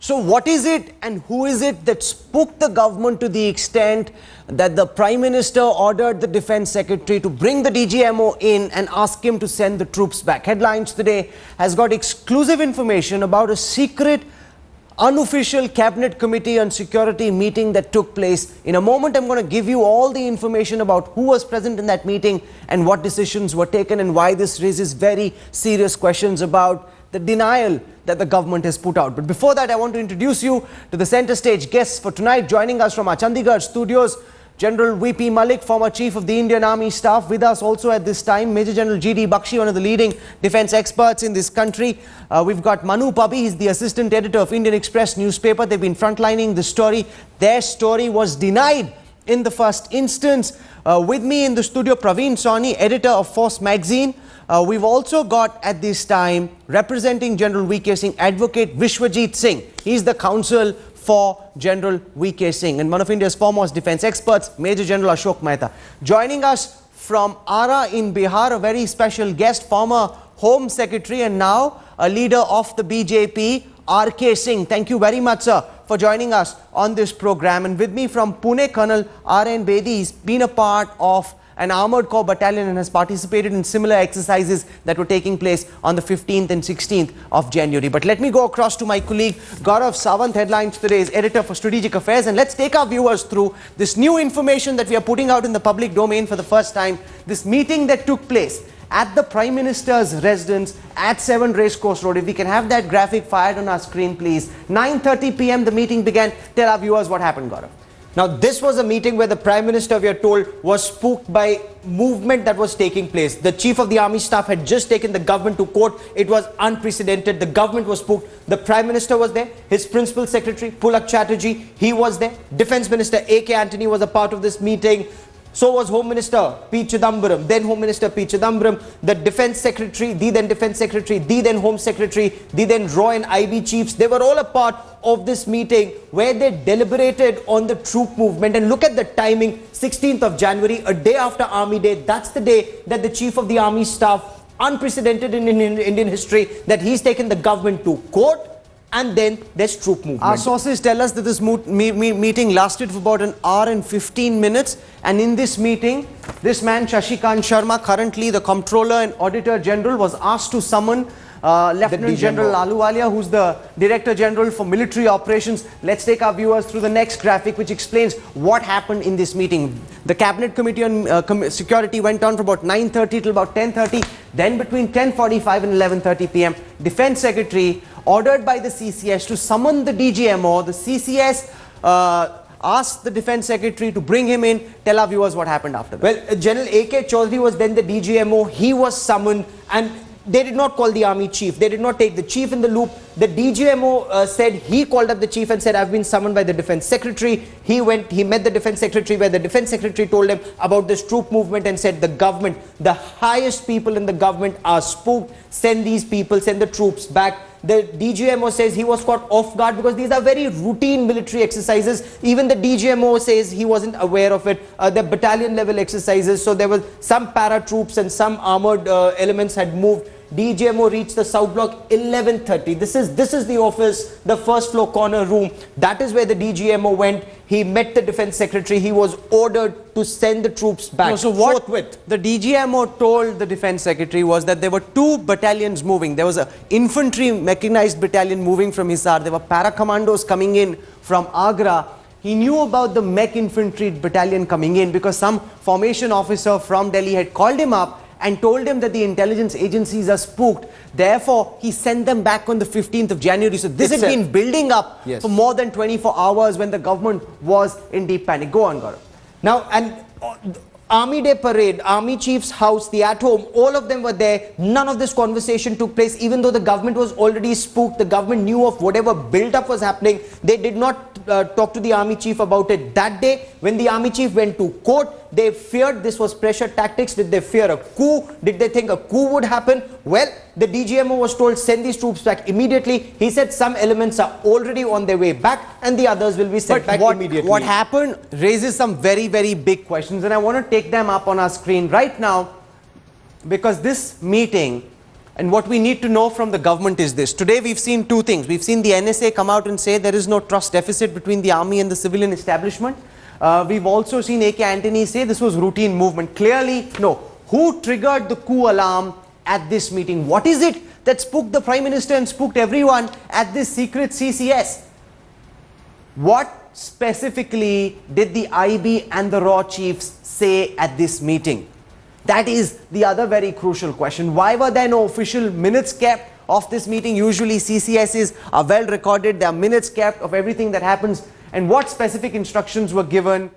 So what is it and who is it that spooked the government to the extent that the Prime Minister ordered the Defence Secretary to bring the DGMO in and ask him to send the troops back? Headlines today has got exclusive information about a secret, unofficial Cabinet Committee on Security meeting that took place. In a moment, I'm going to give you all the information about who was present in that meeting and what decisions were taken and why this raises very serious questions about the denial that the government has put out. But before that, I want to introduce you to the center stage guests for tonight. Joining us from our Chandigarh studios, General V.P. Malik, former Chief of the Indian Army Staff. With us also at this time, Major General G.D. Bakshi, one of the leading defence experts in this country. We've got Manu Pabi, he's the Assistant Editor of Indian Express newspaper. They've been frontlining the story. Their story was denied in the first instance. With me in the studio, Praveen Sawhney, Editor of Force Magazine. We've also got at this time, representing General V.K. Singh, Advocate Vishwajit Singh. He's the counsel for General V.K. Singh and one of India's foremost defence experts, Major General Ashok Mehta. Joining us from Ara in Bihar, a very special guest, former Home Secretary and now a leader of the BJP, R.K. Singh. Thank you very much, sir, for joining us on this program. And with me from Pune, Colonel R.N. Bedi. He's been a part of an armoured corps battalion and has participated in similar exercises that were taking place on the 15th and 16th of January. But let me go across to my colleague Gaurav Sawant, Headlines Today's Editor for Strategic Affairs, and let's take our viewers through this new information that we are putting out in the public domain for the first time. This meeting that took place at the Prime Minister's residence at 7 Racecourse Road. If we can have that graphic fired on our screen, please. 9:30 p.m. the meeting began. Tell our viewers what happened, Gaurav. Now, this was a meeting where the Prime Minister, we are told, was spooked by movement that was taking place. The Chief of the Army Staff had just taken the government to court. It was unprecedented. The government was spooked. The Prime Minister was there. His Principal Secretary, Pulak Chatterjee, he was there. Defence Minister A.K. Antony was a part of this meeting. So was Home Minister P. Chidambaram, then Home Minister P. Chidambaram, the Defence Secretary, the then Defence Secretary, the then Home Secretary, the then RAW and IB chiefs. They were all a part of this meeting where they deliberated on the troop movement. And look at the timing, 16th of January, a day after Army Day. That's the day that the Chief of the Army Staff, unprecedented in Indian history, that he's taken the government to court. And then there's troop movement. Our sources tell us that this meeting lasted for about an hour and 15 minutes. And in this meeting, this man, Shashikant Sharma, currently the Comptroller and Auditor General, was asked to summon Lieutenant General Ahluwalia, who's the Director General for Military Operations. Let's take our viewers through the next graphic, which explains what happened in this meeting. The Cabinet Committee on Security went on for about 9:30 till about 10:30. Then between 10:45 and 11:30 p.m., Defence Secretary ordered by the CCS to summon the DGMO. The CCS asked the Defence Secretary to bring him in. Tell our viewers what happened after that. Well, General A.K. Chaudhary was then the DGMO. He was summoned and they did not call the Army Chief. They did not take the Chief in the loop. The DGMO said he called up the Chief and said, I've been summoned by the Defence Secretary. He met the Defence Secretary, where the Defence Secretary told him about this troop movement and said, the government, the highest people in the government are spooked. Send these people, send the troops back. The DGMO says he was caught off guard because these are very routine military exercises. Even the DGMO says he wasn't aware of it. They're battalion level exercises. So there was some paratroops and some armored elements had moved. DGMO reached the South Block 11:30. This is the office, the first floor corner room. That is where the DGMO went. He met the Defence Secretary. He was ordered to send the troops back. So what the DGMO told the Defence Secretary was that there were 2 battalions moving. There was an infantry mechanized battalion moving from Hisar. There were para-commandos coming in from Agra. He knew about the mech infantry battalion coming in because some formation officer from Delhi had called him up and told him that the intelligence agencies are spooked. Therefore, he sent them back on the 15th of January. So this had been building up for more than 24 hours when the government was in deep panic. Go on, Gaurav. Now, and Army Day parade, Army Chief's house, the at home, all of them were there. None of this conversation took place, even though the government was already spooked. The government knew of whatever build-up was happening. They did not talk to the Army Chief about it that day. When the Army Chief went to court, they feared this was pressure tactics. Did they fear a coup? Did they think a coup would happen? Well, the DGMO was told, send these troops back immediately. He said some elements are already on their way back and the others will be sent back immediately. What happened raises some very, very big questions, and I want to take them up on our screen right now, because this meeting And what we need to know from the government is this. Today we've seen two things. We've seen the NSA come out and say there is no trust deficit between the army and the civilian establishment. We've also seen AK Antony say this was routine movement. Clearly, no. Who triggered the coup alarm at this meeting? What is it that spooked the Prime Minister and spooked everyone at this secret CCS? What specifically did the IB and the RAW chiefs say at this meeting? That is the other very crucial question. Why were there no official minutes kept of this meeting? Usually CCSs are well recorded. There are minutes kept of everything that happens. And what specific instructions were given?